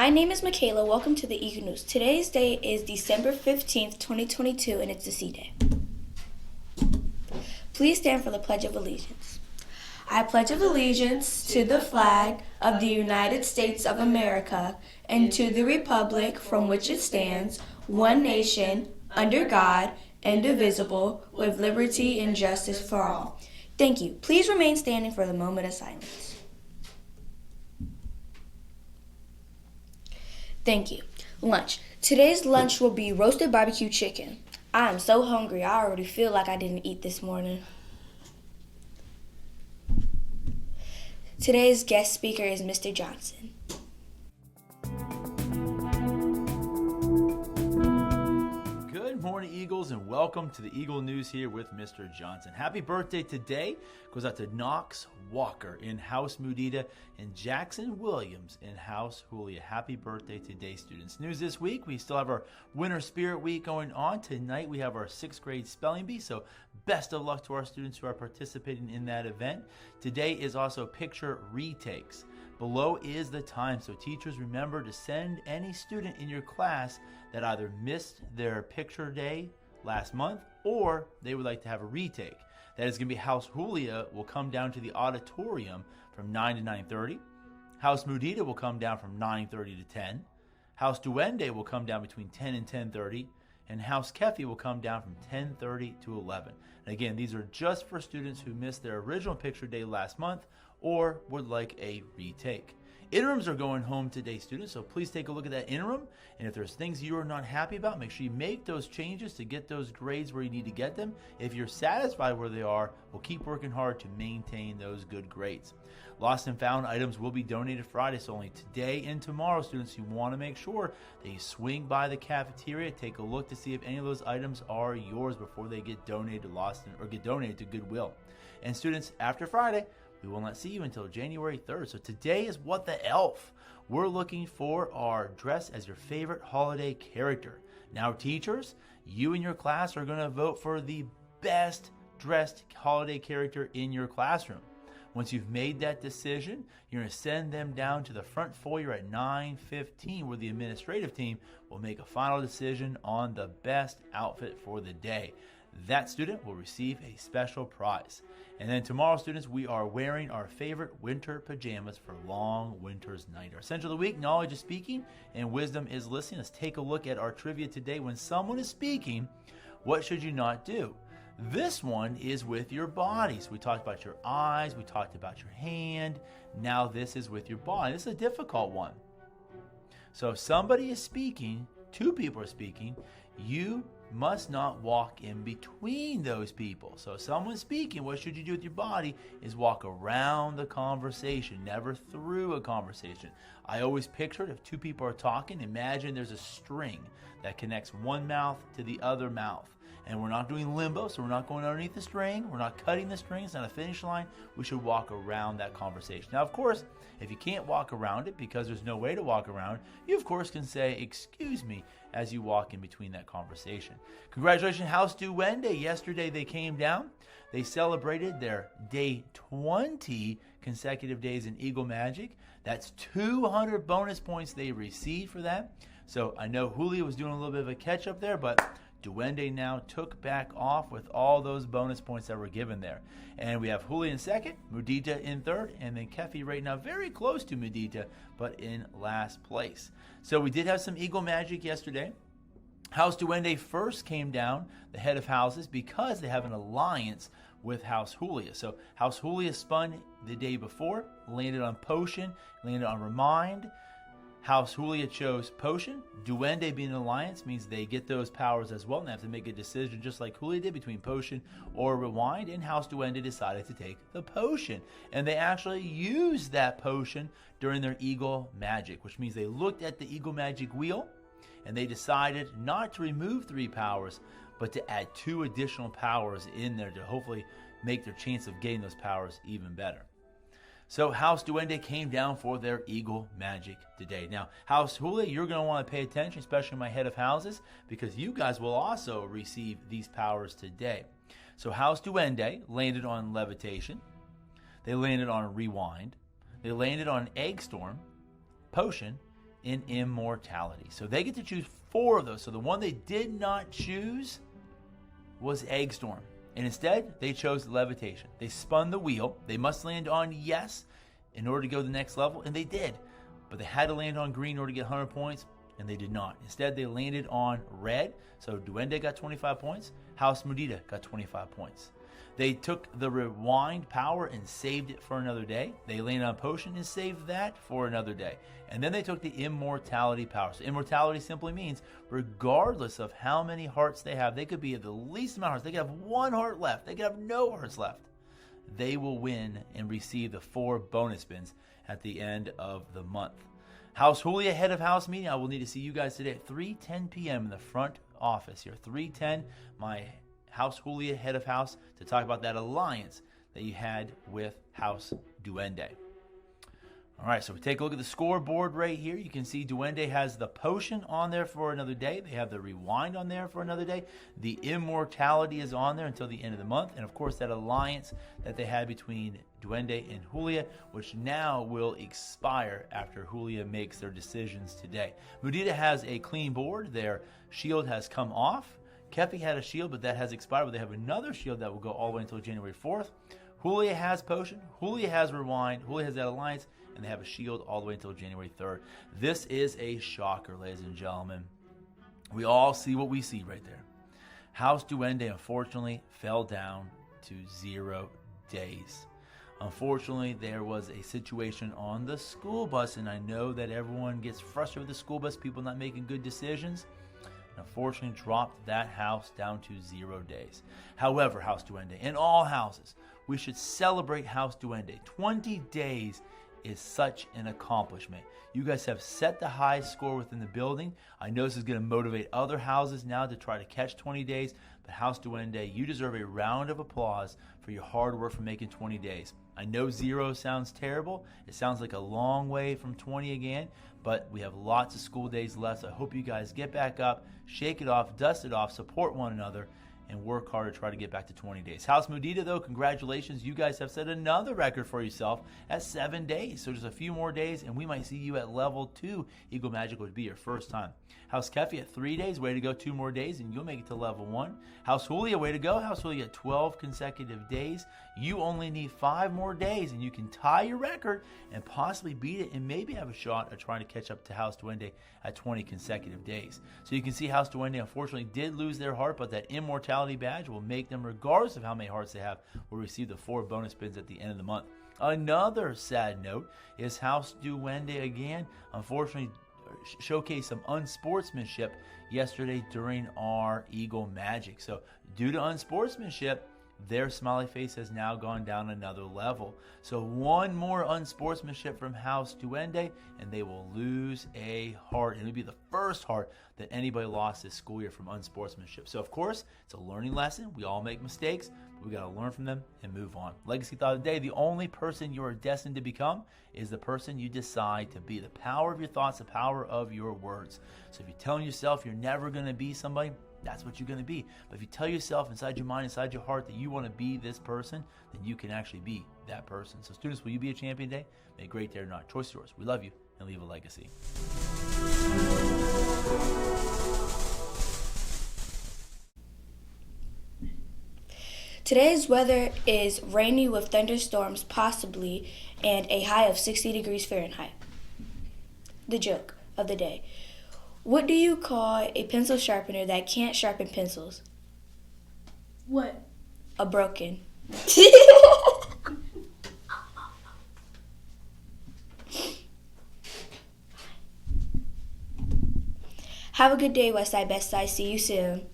My name is Michaela. Welcome to the Eagle News. Today's date is December 15th, 2022, and it's the C Day. Please stand for the Pledge of Allegiance. I pledge allegiance to the flag of the United States of America and to the republic from which it stands, one nation, under God, indivisible, with liberty and justice for all. Thank you. Please remain standing for the moment of silence. Thank you. Lunch. Today's lunch will be roasted barbecue chicken. I am so hungry. I already feel like I didn't eat this morning. Today's guest speaker is Mr. Johnson. Good morning, Eagles, and welcome to the Eagle News here with Mr. Johnson. Happy birthday today goes out to Knox Walker in House Mudita and Jackson Williams in House Julia. Happy birthday today, students. News this week, we still have our Winter Spirit Week going on. Tonight we have our 6th grade spelling bee, so best of luck to our students who are participating in that event. Today is also picture retakes. Below is the time, so teachers remember to send any student in your class that either missed their picture day last month or they would like to have a retake. That is going to be House Julia will come down to the auditorium from 9 to 9:30. House Mudita will come down from 9:30 to 10. House Duende will come down between 10 and 10:30. And House Kefi will come down from 10:30 to 11. And again, these are just for students who missed their original picture day last month or would like a retake. Interims are going home today, students, so please take a look at that interim. And if there's things you are not happy about, make sure you make those changes to get those grades where you need to get them. If you're satisfied where they are, we'll keep working hard to maintain those good grades. Lost and found items will be donated Friday, so only today and tomorrow, students, you want to make sure that you swing by the cafeteria, take a look to see if any of those items are yours before they get donated or get donated to Goodwill. And students, after Friday, we will not see you until January 3rd. So today is What the Elf. We're looking for our dress as your favorite holiday character. Now, teachers, you and your class are going to vote for the best dressed holiday character in your classroom. Once you've made that decision, you're going to send them down to the front foyer at 9:15, where the administrative team will make a final decision on the best outfit for the day. That student will receive a special prize. And then tomorrow, students, we are wearing our favorite winter pajamas for Long Winter's Night. Our essential of the week, knowledge is speaking and wisdom is listening. Let's take a look at our trivia today. When someone is speaking, what should you not do? This one is with your body. So we talked about your eyes, we talked about your hand. Now this is with your body. This is a difficult one. So if somebody is speaking, two people are speaking, you must not walk in between those people. So if someone's speaking, what should you do with your body is walk around the conversation, never through a conversation. I always picture it, if two people are talking, imagine there's a string that connects one mouth to the other mouth. And we're not doing limbo, so we're not going underneath the string. We're not cutting the string. It's not a finish line. We should walk around that conversation. Now, of course, if you can't walk around it because there's no way to walk around, you, of course, can say, "Excuse me," as you walk in between that conversation. Congratulations, House Duende. Yesterday, they came down. They celebrated their day 20 consecutive days in Eagle Magic. That's 200 bonus points they received for that. So I know Julia was doing a little bit of a catch-up there, but Duende now took back off with all those bonus points that were given there. And we have Julia in second, Mudita in third, and then Kefi right now very close to Mudita, but in last place. So we did have some Eagle Magic yesterday. House Duende first came down, the head of houses, because they have an alliance with House Julia. So House Julia spun the day before, landed on Potion, landed on Remind. House Julia chose Potion. Duende being an alliance means they get those powers as well and they have to make a decision just like Julia did between Potion or Rewind, and House Duende decided to take the Potion. And they actually used that Potion during their Eagle Magic, which means they looked at the Eagle Magic wheel and they decided not to remove 3 powers, but to add 2 additional powers in there to hopefully make their chance of getting those powers even better. So House Duende came down for their Eagle Magic today. Now, House Julia, you're going to want to pay attention, especially my head of houses, because you guys will also receive these powers today. So House Duende landed on Levitation. They landed on Rewind. They landed on Egg Storm, Potion, in immortality. So they get to choose 4 of those. So the one they did not choose was Egg Storm. And instead, they chose levitation. They spun the wheel. They must land on yes in order to go to the next level, and they did. But they had to land on green in order to get 100 points, and they did not. Instead, they landed on red. So Duende got 25 points. House Mudita got 25 points. They took the rewind power and saved it for another day. They landed on potion and saved that for another day. And then they took the immortality power. So immortality simply means regardless of how many hearts they have, they could be at the least amount of hearts. They could have 1 heart left. They could have no hearts left. They will win and receive the 4 bonus spins at the end of the month. House Julia, head of house meeting. I will need to see you guys today at 3:10 p.m. in the front office here. 3:10, my House Julia, head of house, to talk about that alliance that you had with House Duende. All right, so we take a look at the scoreboard right here. You can see Duende has the potion on there for another day. They have the rewind on there for another day. The immortality is on there until the end of the month. And of course, that alliance that they had between Duende and Julia, which now will expire after Julia makes their decisions today. Mudita has a clean board. Their shield has come off. Kefi had a shield, but that has expired. But they have another shield that will go all the way until January 4th. Julia has potion. Julia has rewind. Julia has that alliance. And they have a shield all the way until January 3rd. This is a shocker, ladies and gentlemen. We all see what we see right there. House Duende, unfortunately, fell down to 0 days. Unfortunately, there was a situation on the school bus, and I know that everyone gets frustrated with the school bus, people not making good decisions. And unfortunately, dropped that house down to 0 days. However, House Duende, in all houses, we should celebrate House Duende. 20 days is such an accomplishment. You guys have set the high score within the building. I know this is going to motivate other houses now to try to catch 20 days, but House Duende, you deserve a round of applause for your hard work for making 20 days. I know 0 sounds terrible. It sounds like a long way from 20 again, but we have lots of school days left. So I hope you guys get back up, shake it off, dust it off, support one another, and work hard to try to get back to 20 days. House Mudita, though, congratulations. You guys have set another record for yourself at 7 days. So just a few more days, and we might see you at level 2 Eagle Magic, would be your first time. House Kefi at 3 days. Way to go. 2 more days, and you'll make it to level 1. House Julia, way to go. House Julia at 12 consecutive days. You only need 5 more days, and you can tie your record and possibly beat it, and maybe have a shot at trying to catch up to House Duende at 20 consecutive days. So you can see House Duende, unfortunately, did lose their heart, but that immortality badge will make them, regardless of how many hearts they have, will receive the 4 bonus spins at the end of the month. Another sad note is House Duende again, unfortunately, showcased some unsportsmanship yesterday during our Eagle Magic. So due to unsportsmanship, their smiley face has now gone down another level. So 1 more unsportsmanship from House Duende, and they will lose a heart. And it'll be the first heart that anybody lost this school year from unsportsmanship. So of course, it's a learning lesson. We all make mistakes, but we got to learn from them and move on. Legacy thought of the day: the only person you are destined to become is the person you decide to be. The power of your thoughts, the power of your words. So if you're telling yourself you're never going to be somebody, that's what you're going to be. But if you tell yourself inside your mind, inside your heart, that you want to be this person, then you can actually be that person. So students, will you be a champion today? May a great day or not. Choice is yours. We love you, and leave a legacy. Today's weather is rainy with thunderstorms possibly and a high of 60 degrees Fahrenheit. The joke of the day: what do you call a pencil sharpener that can't sharpen pencils? What? A broken. Have a good day, Westside Best Side. See you soon.